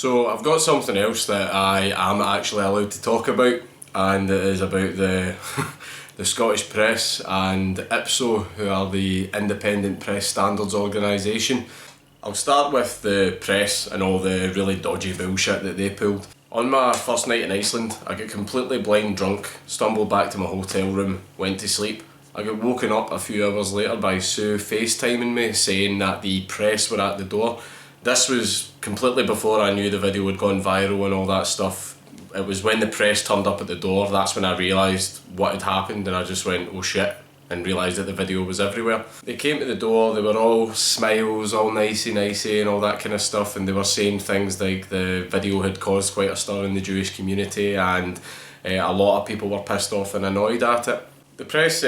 So I've got something else that I am actually allowed to talk about, and it is about the the Scottish Press and IPSO, who are the Independent Press Standards Organisation. I'll start with the press and all the really dodgy bullshit that they pulled. On my first night in Iceland, I got completely blind drunk, stumbled back to my hotel room, went to sleep. I got woken up a few hours later by Sue FaceTiming me saying that the press were at the door. This was completely before I knew the video had gone viral and all that stuff. It was when the press turned up at the door, that's when I realised what had happened, and I just went, oh shit, and realised that the video was everywhere. They came to the door, they were all smiles, all nicey and all that kind of stuff, and they were saying things like the video had caused quite a stir in the Jewish community, and a lot of people were pissed off and annoyed at it. The press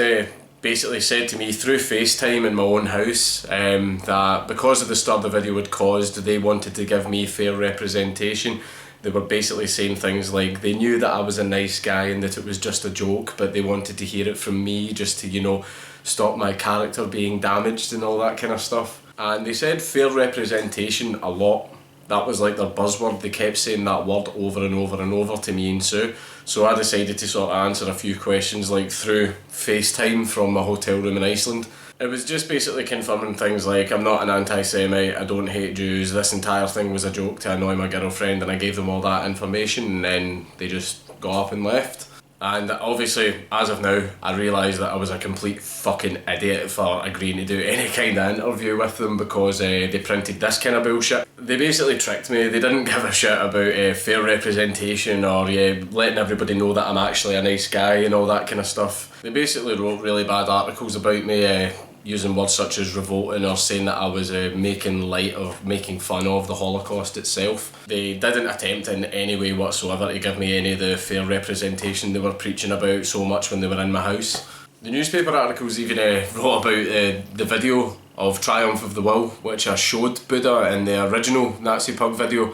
basically said to me through FaceTime in my own house that because of the stir the video had caused, they wanted to give me fair representation. They were basically saying things like they knew that I was a nice guy and that it was just a joke, but they wanted to hear it from me just to, you know, stop my character being damaged and all that kind of stuff. And they said fair representation a lot. That was like their buzzword. They kept saying that word over and over and over to me and Sue. So I decided to sort of answer a few questions like through FaceTime from my hotel room in Iceland. It was just basically confirming things like I'm not an anti-Semite, I don't hate Jews, this entire thing was a joke to annoy my girlfriend, and I gave them all that information and then they just got up and left. And obviously, as of now, I realise that I was a complete fucking idiot for agreeing to do any kind of interview with them because they printed this kind of bullshit. They basically tricked me. They didn't give a shit about fair representation or letting everybody know that I'm actually a nice guy and all that kind of stuff. They basically wrote really bad articles about me, using words such as revolting or saying that I was making light or making fun of the Holocaust itself. They didn't attempt in any way whatsoever to give me any of the fair representation they were preaching about so much when they were in my house. The newspaper articles even wrote about the video of Triumph of the Will, which I showed Buddha in the original Nazi pug video,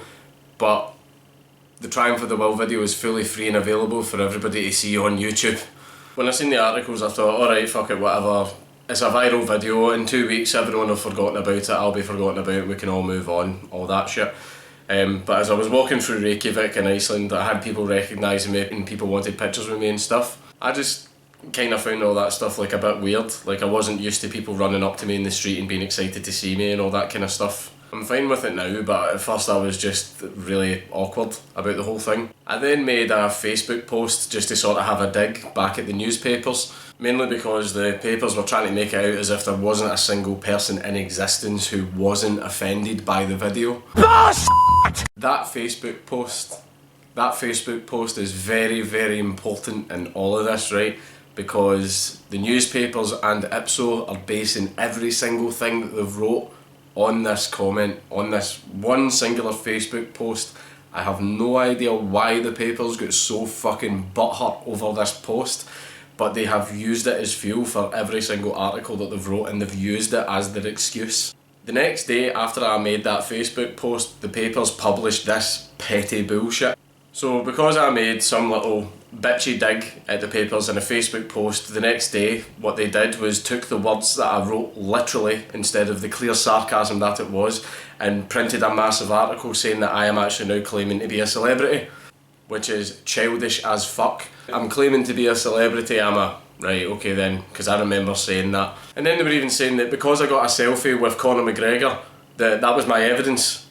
but the Triumph of the Will video is fully free and available for everybody to see on YouTube. When I seen the articles I thought, alright, fuck it, whatever. It's a viral video, in 2 weeks everyone will have forgotten about it, I'll be forgotten about it, we can all move on, all that shit. But as I was walking through Reykjavik in Iceland, I had people recognising me and people wanted pictures with me and stuff. I just kind of found all that stuff like a bit weird, like I wasn't used to people running up to me in the street and being excited to see me and all that kind of stuff. I'm fine with it now, but at first I was just really awkward about the whole thing. I then made a Facebook post just to sort of have a dig back at the newspapers, mainly because the papers were trying to make it out as if there wasn't a single person in existence who wasn't offended by the video. Bullshit! That Facebook post is very, very important in all of this, right? Because the newspapers and IPSO are basing every single thing that they've wrote on this comment, on this one singular Facebook post. I have no idea why the papers got so fucking butthurt over this post, but they have used it as fuel for every single article that they've wrote, and they've used it as their excuse. The next day after I made that Facebook post, the papers published this petty bullshit. So because I made some little bitchy dig at the papers in a Facebook post, the next day what they did was took the words that I wrote literally instead of the clear sarcasm that it was, and printed a massive article saying that I am actually now claiming to be a celebrity, which is childish as fuck. I'm claiming to be a celebrity, am I? Right, okay then, because I remember saying that. And then they were even saying that because I got a selfie with Conor McGregor, that was my evidence.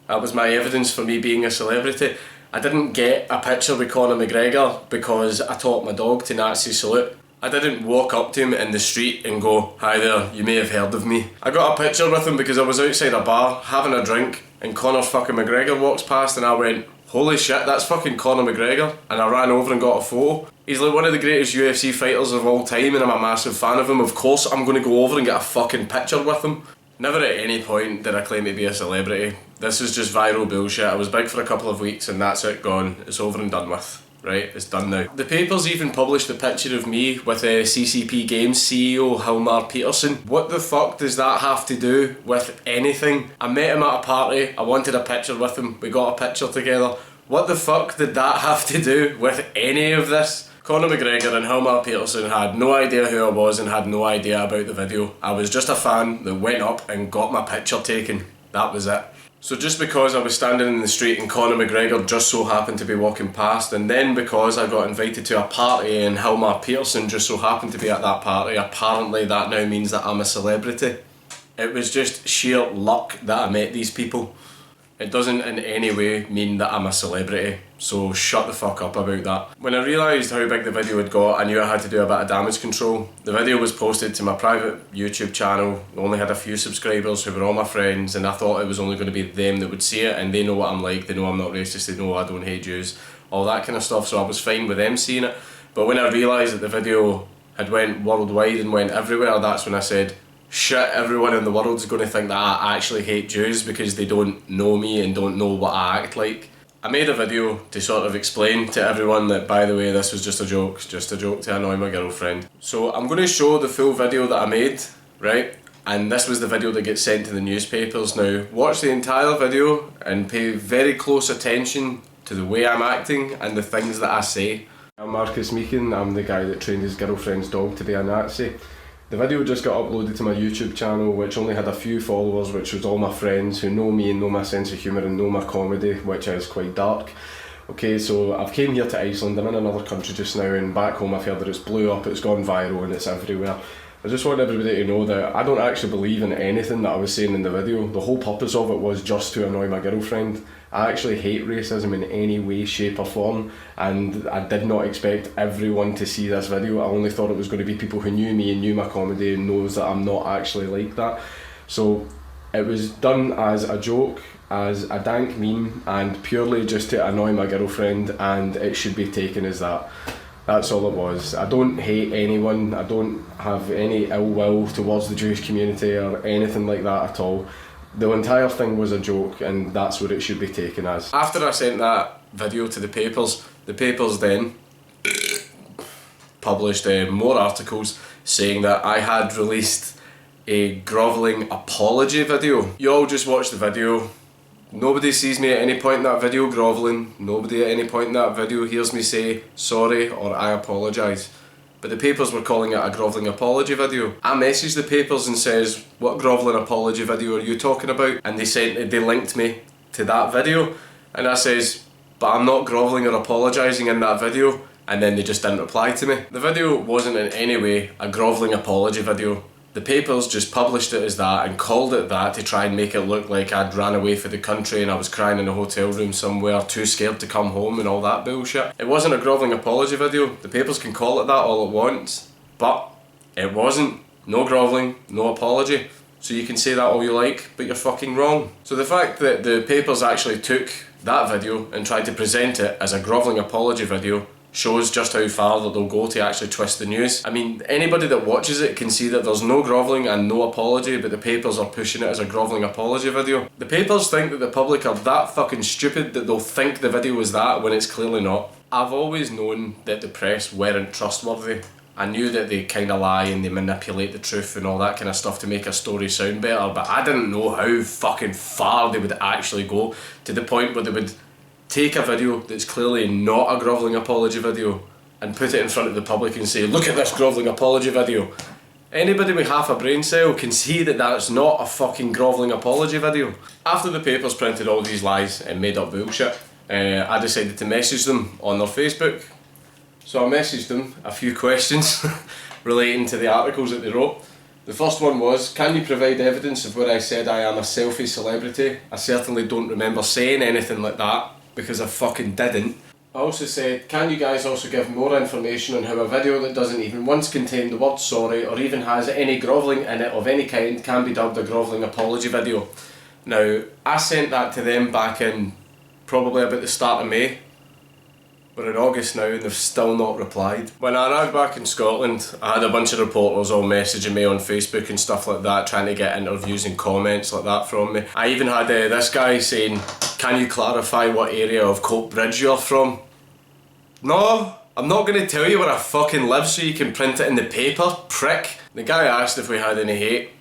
That was my evidence for me being a celebrity. I didn't get a picture with Conor McGregor because I taught my dog to Nazi salute. I didn't walk up to him in the street and go, hi there, you may have heard of me. I got a picture with him because I was outside a bar having a drink and Conor fucking McGregor walks past and I went, holy shit, that's fucking Conor McGregor, and I ran over and got a photo. He's like one of the greatest UFC fighters of all time and I'm a massive fan of him. Of course I'm going to go over and get a fucking picture with him. Never at any point did I claim to be a celebrity. This is just viral bullshit. I was big for a couple of weeks and that's it, gone. It's over and done with. Right, it's done now. The papers even published a picture of me with CCP Games CEO Hilmar Peterson. What the fuck does that have to do with anything? I met him at a party, I wanted a picture with him, we got a picture together. What the fuck did that have to do with any of this? Conor McGregor and Hilmar Peterson had no idea who I was and had no idea about the video. I was just a fan that went up and got my picture taken. That was it. So just because I was standing in the street and Conor McGregor just so happened to be walking past, and then because I got invited to a party and Hilmar Peterson just so happened to be at that party, apparently that now means that I'm a celebrity. It was just sheer luck that I met these people. It doesn't in any way mean that I'm a celebrity, so shut the fuck up about that. When I realised how big the video had got, I knew I had to do a bit of damage control. The video was posted to my private YouTube channel. I only had a few subscribers who were all my friends, and I thought it was only going to be them that would see it, and they know what I'm like, they know I'm not racist, they know I don't hate Jews, all that kind of stuff, so I was fine with them seeing it. But when I realised that the video had went worldwide and went everywhere, that's when I said, shit, everyone in the world is going to think that I actually hate Jews because they don't know me and don't know what I act like. I made a video to sort of explain to everyone that, by the way, this was just a joke to annoy my girlfriend. So I'm going to show the full video that I made, right? And this was the video that gets sent to the newspapers. Now, watch the entire video and pay very close attention to the way I'm acting and the things that I say. I'm Marcus Meekin, I'm the guy that trained his girlfriend's dog to be a Nazi. The video just got uploaded to my YouTube channel, which only had a few followers, which was all my friends who know me and know my sense of humour and know my comedy, which is quite dark. Okay, so I've came here to Iceland, I'm in another country just now, and back home I've heard that it's blew up, it's gone viral and it's everywhere. I just want everybody to know that I don't actually believe in anything that I was saying in the video. The whole purpose of it was just to annoy my girlfriend. I actually hate racism in any way, shape or form, and I did not expect everyone to see this video. I only thought it was going to be people who knew me and knew my comedy and knows that I'm not actually like that. So it was done as a joke, as a dank meme, and purely just to annoy my girlfriend, and it should be taken as that. That's all it was. I don't hate anyone, I don't have any ill will towards the Jewish community or anything like that at all. The entire thing was a joke, and that's what it should be taken as. After I sent that video to the papers then published more articles saying that I had released a grovelling apology video. You all just watch the video. Nobody sees me at any point in that video grovelling. Nobody at any point in that video hears me say sorry or I apologise. But the papers were calling it a grovelling apology video. I messaged the papers and says, what grovelling apology video are you talking about? And they linked me to that video. And I says, but I'm not grovelling or apologising in that video. And then they just didn't reply to me. The video wasn't in any way a grovelling apology video. The papers just published it as that and called it that to try and make it look like I'd ran away for the country and I was crying in a hotel room somewhere, too scared to come home and all that bullshit. It wasn't a grovelling apology video. The papers can call it that all at once, but it wasn't. No grovelling, no apology. So you can say that all you like, but you're fucking wrong. So the fact that the papers actually took that video and tried to present it as a grovelling apology video shows just how far that they'll go to actually twist the news. I mean, anybody that watches it can see that there's no grovelling and no apology, but the papers are pushing it as a grovelling apology video. The papers think that the public are that fucking stupid that they'll think the video is that when it's clearly not. I've always known that the press weren't trustworthy. I knew that they kind of lie and they manipulate the truth and all that kind of stuff to make a story sound better, but I didn't know how fucking far they would actually go, to the point where they would take a video that's clearly not a grovelling apology video and put it in front of the public and say, look at this grovelling apology video. Anybody with half a brain cell can see that that's not a fucking grovelling apology video. After the papers printed all these lies and made up bullshit, I decided to message them on their Facebook. So I messaged them a few questions relating to the articles that they wrote. The first one was, can you provide evidence of where I said I am a selfie celebrity? I certainly don't remember saying anything like that, because I fucking didn't. I also said, can you guys also give more information on how a video that doesn't even once contain the word sorry or even has any grovelling in it of any kind can be dubbed a grovelling apology video? Now, I sent that to them back in probably about the start of May. We're in August now and they've still not replied. When I arrived back in Scotland, I had a bunch of reporters all messaging me on Facebook and stuff like that, trying to get interviews and comments like that from me. I even had this guy saying, can you clarify what area of Coatbridge you're from? No, I'm not going to tell you where I fucking live so you can print it in the paper, prick. The guy asked if we had any hate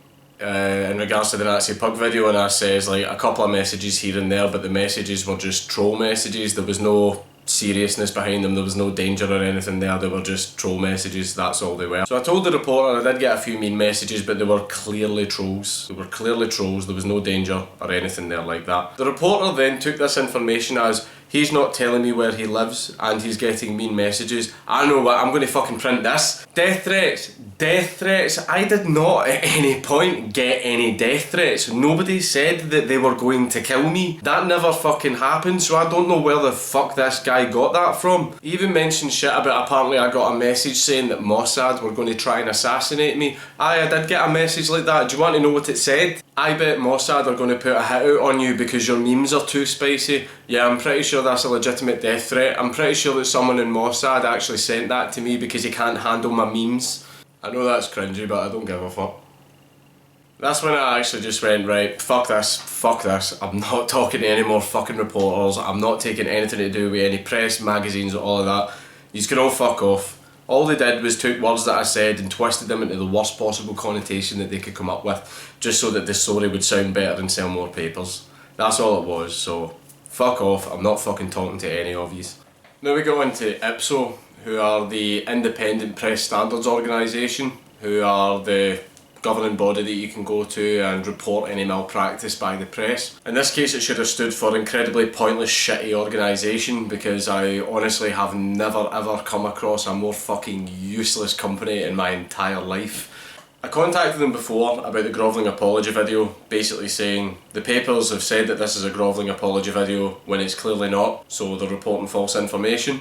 in regards to the Nazi pug video, and I says like a couple of messages here and there, but the messages were just troll messages. There was no seriousness behind them, there was no danger or anything there, they were just troll messages, that's all they were. So I told the reporter I did get a few mean messages, but they were clearly trolls. They were clearly trolls, there was no danger or anything there like that. The reporter then took this information as, he's not telling me where he lives and he's getting mean messages. I know what, I'm going to fucking print this. Death threats. Death threats. I did not at any point get any death threats. Nobody said that they were going to kill me. That never fucking happened, so I don't know where the fuck this guy got that from. He even mentioned shit about apparently I got a message saying that Mossad were going to try and assassinate me. Aye, I did get a message like that. Do you want to know what it said? I bet Mossad are going to put a hit out on you because your memes are too spicy. Yeah, I'm pretty sure that's a legitimate death threat. I'm pretty sure that someone in Mossad actually sent that to me because he can't handle my memes. I know that's cringy, but I don't give a fuck. That's when I actually just went, right, fuck this, I'm not talking to any more fucking reporters, I'm not taking anything to do with any press, magazines, all of that. You can all fuck off. All they did was took words that I said and twisted them into the worst possible connotation that they could come up with, just so that the story would sound better and sell more papers. That's all it was, so fuck off, I'm not fucking talking to any of yous. Now we go into IPSO, who are the Independent Press Standards Organisation, who are the governing body that you can go to and report any malpractice by the press. In this case it should have stood for Incredibly Pointless Shitty Organisation, because I honestly have never ever come across a more fucking useless company in my entire life. I contacted them before about the grovelling apology video, basically saying the papers have said that this is a grovelling apology video when it's clearly not, so they're reporting false information.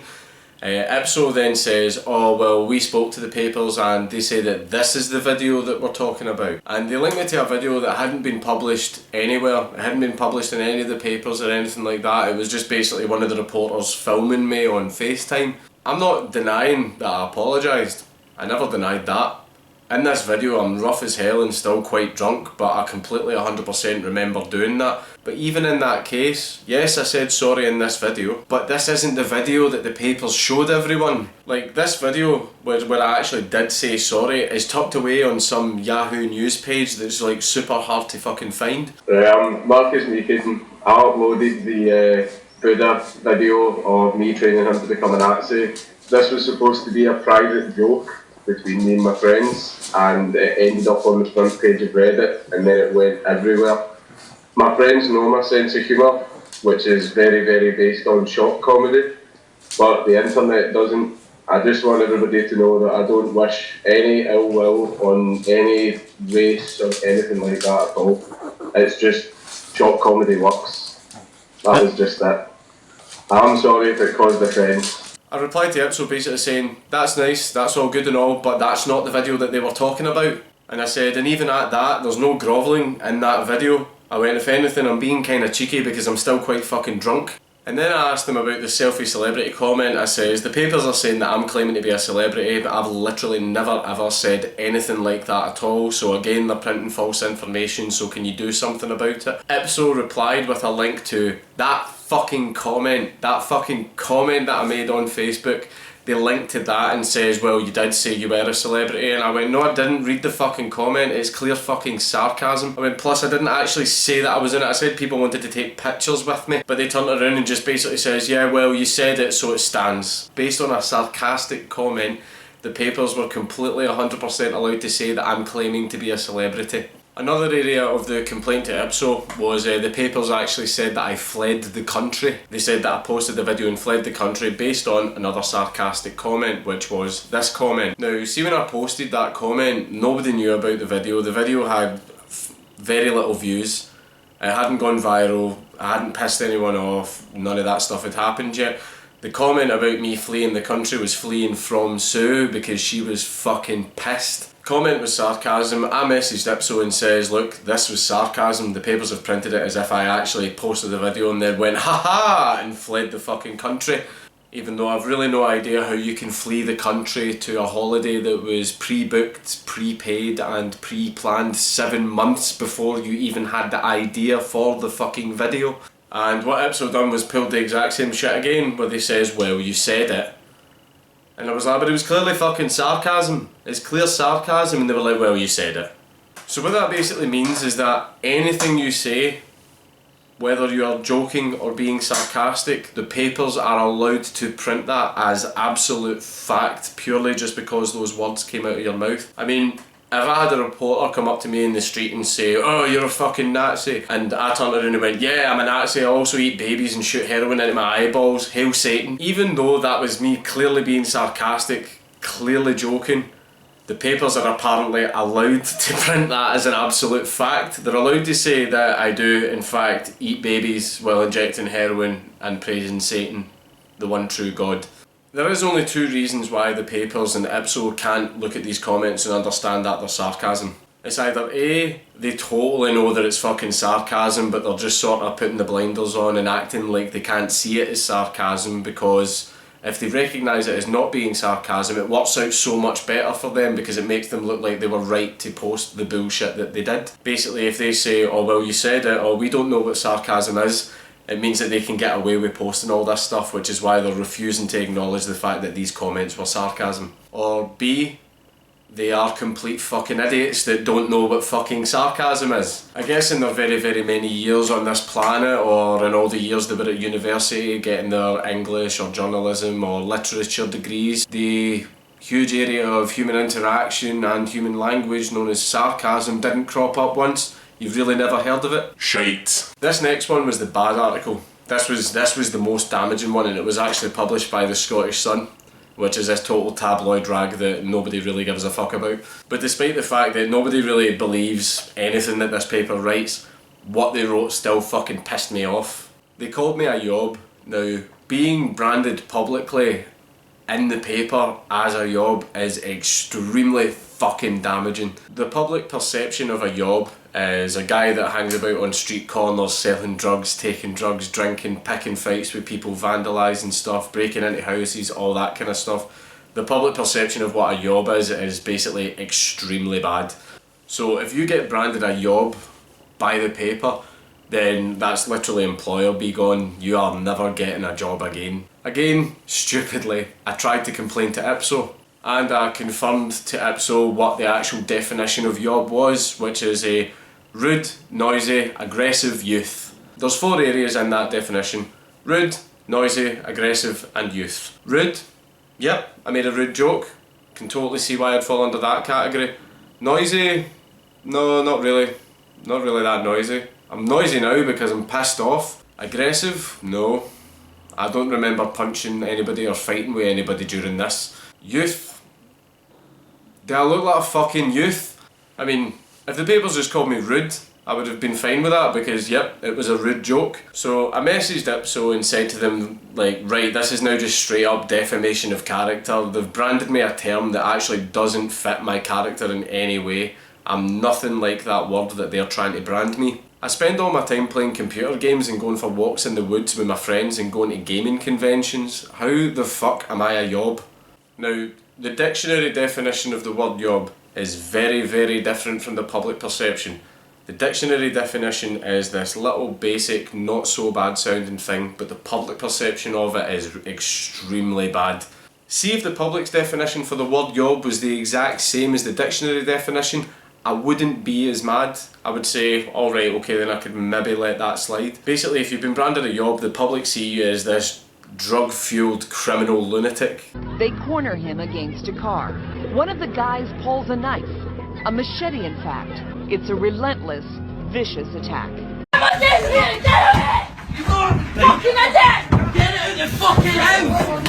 IPSO then says, oh well, we spoke to the papers and they say that this is the video that we're talking about. And they linked me to a video that hadn't been published anywhere, it hadn't been published in any of the papers or anything like that. It was just basically one of the reporters filming me on FaceTime. I'm not denying that I apologised, I never denied that. In this video I'm rough as hell and still quite drunk, but I completely 100% remember doing that. But even in that case, yes, I said sorry in this video, but this isn't the video that the papers showed everyone. Like, this video where I actually did say sorry is tucked away on some Yahoo news page that's like super hard to fucking find. Marcus Meekison, I uploaded the Buddha video of me training him to become an Nazi. This was supposed to be a private joke between me and my friends, and it ended up on the front page of Reddit and then it went everywhere. My friends know my sense of humour, which is very, very based on shock comedy, but the internet doesn't. I just want everybody to know that I don't wish any ill will on any race or anything like that at all. It's just shock comedy works. That was just it. I'm sorry if it caused offence. I replied to IPSO basically saying, that's nice, that's all good and all, but that's not the video that they were talking about. And I said, and even at that, there's no grovelling in that video. I went, if anything, I'm being kind of cheeky because I'm still quite fucking drunk. And then I asked them about the selfie celebrity comment. I says, the papers are saying that I'm claiming to be a celebrity, but I've literally never ever said anything like that at all. So again, they're printing false information, so can you do something about it? IPSO replied with a link to that fucking comment that I made on Facebook. They linked to that and says, well, you did say you were a celebrity. And I went, no, I didn't read the fucking comment, it's clear fucking sarcasm. I went, plus I didn't actually say that I was in it. I said people wanted to take pictures with me, but they turned around and just basically says, yeah, well, you said it, so it stands. Based on a sarcastic comment, the papers were completely 100% allowed to say that I'm claiming to be a celebrity. Another area of the complaint to IPSO was the papers actually said that I fled the country. They said that I posted the video and fled the country based on another sarcastic comment, which was this comment. Now, see, when I posted that comment, nobody knew about the video. The video had very little views. It hadn't gone viral. I hadn't pissed anyone off. None of that stuff had happened yet. The comment about me fleeing the country was fleeing from Sue because she was fucking pissed. Comment was sarcasm. I messaged IPSO and says, look, this was sarcasm. The papers have printed it as if I actually posted the video and then went, haha, and fled the fucking country. Even though I've really no idea how you can flee the country to a holiday that was pre-booked, prepaid and pre-planned 7 months before you even had the idea for the fucking video. And what IPSO done was pulled the exact same shit again, where they says, well, you said it. And I was like, but it was clearly fucking sarcasm. It's clear sarcasm. And they were like, well, you said it. So what that basically means is that anything you say Whether you are joking or being sarcastic, the papers are allowed to print that as absolute fact purely just because those words came out of your mouth. I mean, if I had a reporter come up to me in the street and say, "Oh, you're a fucking Nazi," and I turned around and went, "Yeah, I'm a Nazi, I also eat babies and shoot heroin into my eyeballs, hail Satan," even though that was me clearly being sarcastic, clearly joking, the papers are apparently allowed to print that as an absolute fact. They're allowed to say that I do, in fact, eat babies while injecting heroin and praising Satan, the one true God. There is only two reasons why the papers and IPSO can't look at these comments and understand that they're sarcasm. It's either A, they totally know that it's fucking sarcasm, but they're just sort of putting the blinders on and acting like they can't see it as sarcasm, because if they recognise it as not being sarcasm, it works out so much better for them because it makes them look like they were right to post the bullshit that they did. Basically, if they say, "Oh well, you said it," or "We don't know what sarcasm is," it means that they can get away with posting all this stuff, which is why they're refusing to acknowledge the fact that these comments were sarcasm. Or B, they are complete fucking idiots that don't know what fucking sarcasm is. I guess in their very, very many years on this planet, or in all the years they were at university getting their English or journalism or literature degrees, the huge area of human interaction and human language known as sarcasm didn't crop up once. You've really never heard of it? Shite. This next one was the bad article. This was the most damaging one, and it was actually published by the Scottish Sun, which is this total tabloid rag that nobody really gives a fuck about. But despite the fact that nobody really believes anything that this paper writes, what they wrote still fucking pissed me off. They called me a yob. Now, being branded publicly in the paper as a yob is extremely fucking damaging. The public perception of a yob is a guy that hangs about on street corners selling drugs, taking drugs, drinking, picking fights with people, vandalising stuff, breaking into houses, all that kind of stuff. The public perception of what a yob is basically extremely bad. So if you get branded a yob by the paper, then that's literally employer be gone. You are never getting a job again. Again, stupidly, I tried to complain to IPSO, and I confirmed to IPSO what the actual definition of yob was, which is a rude, noisy, aggressive youth. There's 4 areas in that definition: rude, noisy, aggressive and youth. Rude? Yep, I made a rude joke. Can totally see why I'd fall under that category. Noisy? No, not really. Not really that noisy. I'm noisy now because I'm pissed off. Aggressive? No. I don't remember punching anybody or fighting with anybody during this. Youth? Do I look like a fucking youth? I mean, if the papers just called me rude, I would have been fine with that because, yep, it was a rude joke. So I messaged IPSO and said to them, like, right, this is now just straight up defamation of character. They've branded me a term that actually doesn't fit my character in any way. I'm nothing like that word that they're trying to brand me. I spend all my time playing computer games and going for walks in the woods with my friends and going to gaming conventions. How the fuck am I a yob? Now, the dictionary definition of the word yob is very, very different from the public perception. The dictionary definition is this little basic, not so bad sounding thing, but the public perception of it is extremely bad. See if the public's definition for the word yob was the exact same as the dictionary definition, I wouldn't be as mad. I would say, alright, okay, then I could maybe let that slide. Basically, if you've been branded a yob, the public see you as this drug-fueled criminal lunatic. They corner him against a car. One of the guys pulls a knife. A machete, in fact. It's a relentless, vicious attack. Get out of the fucking house!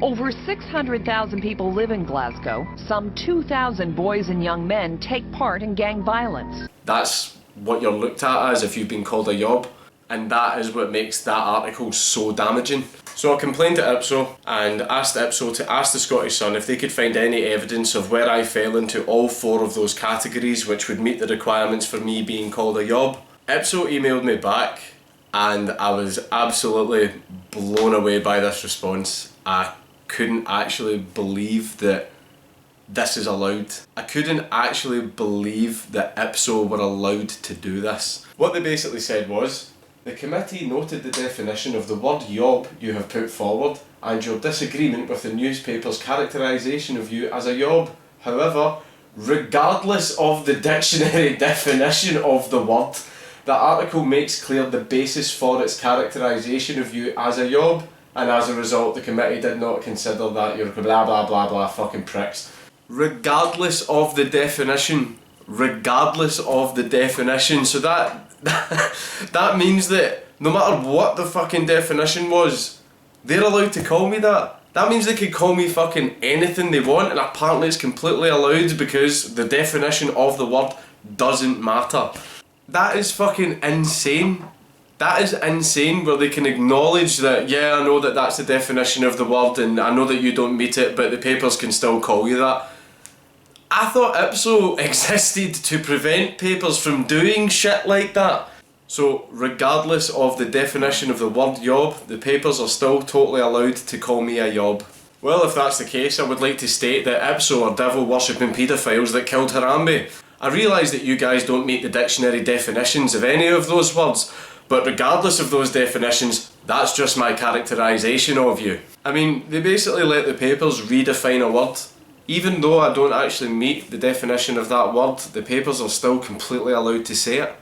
Over 600,000 people live in Glasgow. Some 2,000 boys and young men take part in gang violence. That's what you're looked at as if you've been called a yob, and that is what makes that article so damaging. So I complained to IPSO and asked IPSO to ask the Scottish Sun if they could find any evidence of where I fell into all 4 of those categories which would meet the requirements for me being called a yob. IPSO emailed me back and I was absolutely blown away by this response. I couldn't actually believe that this is allowed. I couldn't actually believe that IPSO were allowed to do this. What they basically said was, the committee noted the definition of the word yob you have put forward and your disagreement with the newspaper's characterisation of you as a yob. However, regardless of the dictionary definition of the word, the article makes clear the basis for its characterisation of you as a yob, and as a result the committee did not consider that you're blah blah blah blah fucking pricks. Regardless of the definition. So that means that no matter what the fucking definition was, they're allowed to call me that. That means they could call me fucking anything they want, and apparently it's completely allowed because the definition of the word doesn't matter. That is fucking insane. That is insane, where they can acknowledge that, yeah, I know that that's the definition of the word and I know that you don't meet it, but the papers can still call you that. I thought IPSO existed to prevent papers from doing shit like that. So, regardless of the definition of the word yob, the papers are still totally allowed to call me a yob. Well, if that's the case, I would like to state that IPSO are devil-worshipping paedophiles that killed Harambe. I realise that you guys don't meet the dictionary definitions of any of those words, but regardless of those definitions, that's just my characterisation of you. I mean, they basically let the papers redefine a word. Even though I don't actually meet the definition of that word, the papers are still completely allowed to say it.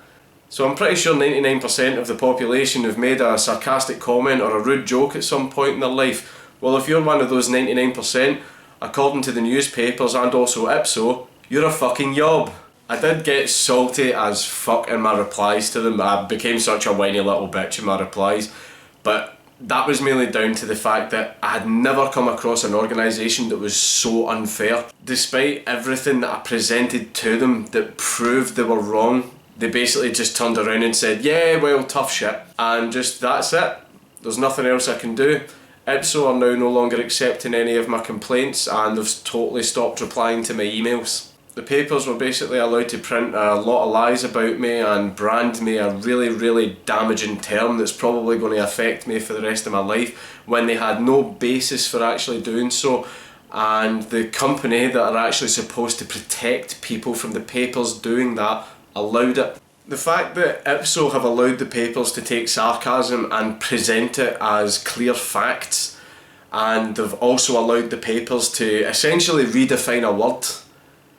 So I'm pretty sure 99% of the population have made a sarcastic comment or a rude joke at some point in their life. Well, if you're one of those 99%, according to the newspapers and also IPSO, you're a fucking yob. I did get salty as fuck in my replies to them. I became such a whiny little bitch in my replies. But that was mainly down to the fact that I had never come across an organisation that was so unfair. Despite everything that I presented to them that proved they were wrong, they basically just turned around and said, yeah, well, tough shit. And just, that's it. There's nothing else I can do. IPSO are now no longer accepting any of my complaints and they've totally stopped replying to my emails. The papers were basically allowed to print a lot of lies about me and brand me a really, really damaging term that's probably going to affect me for the rest of my life, when they had no basis for actually doing so. And the company that are actually supposed to protect people from the papers doing that allowed it. The fact that IPSO have allowed the papers to take sarcasm and present it as clear facts, and they've also allowed the papers to essentially redefine a word,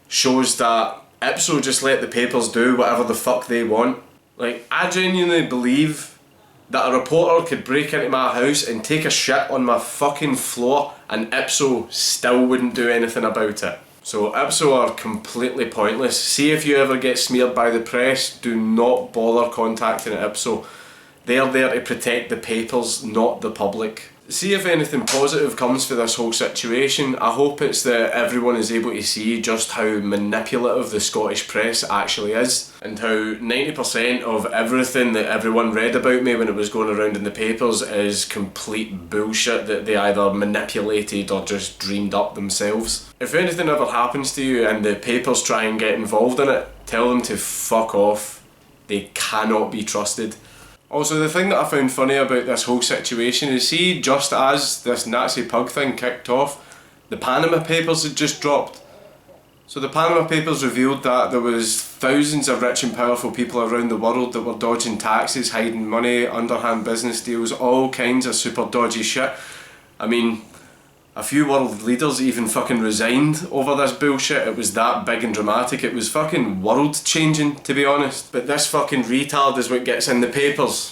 shows that IPSO just let the papers do whatever the fuck they want. Like, I genuinely believe that a reporter could break into my house and take a shit on my fucking floor and IPSO still wouldn't do anything about it. So IPSO are completely pointless. See if you ever get smeared by the press, do not bother contacting IPSO. They're there to protect the papers, not the public. See if anything positive comes for this whole situation. I hope it's that everyone is able to see just how manipulative the Scottish press actually is, and how 90% of everything that everyone read about me when it was going around in the papers is complete bullshit that they either manipulated or just dreamed up themselves. If anything ever happens to you and the papers try and get involved in it, tell them to fuck off. They cannot be trusted. Also, the thing that I found funny about this whole situation is, see, just as this Nazi pug thing kicked off, the Panama Papers had just dropped. So the Panama Papers revealed that there was thousands of rich and powerful people around the world that were dodging taxes, hiding money, underhand business deals, all kinds of super dodgy shit. I mean, a few world leaders even fucking resigned over this bullshit. It was that big and dramatic. It was fucking world changing, to be honest. But this fucking retard is what gets in the papers.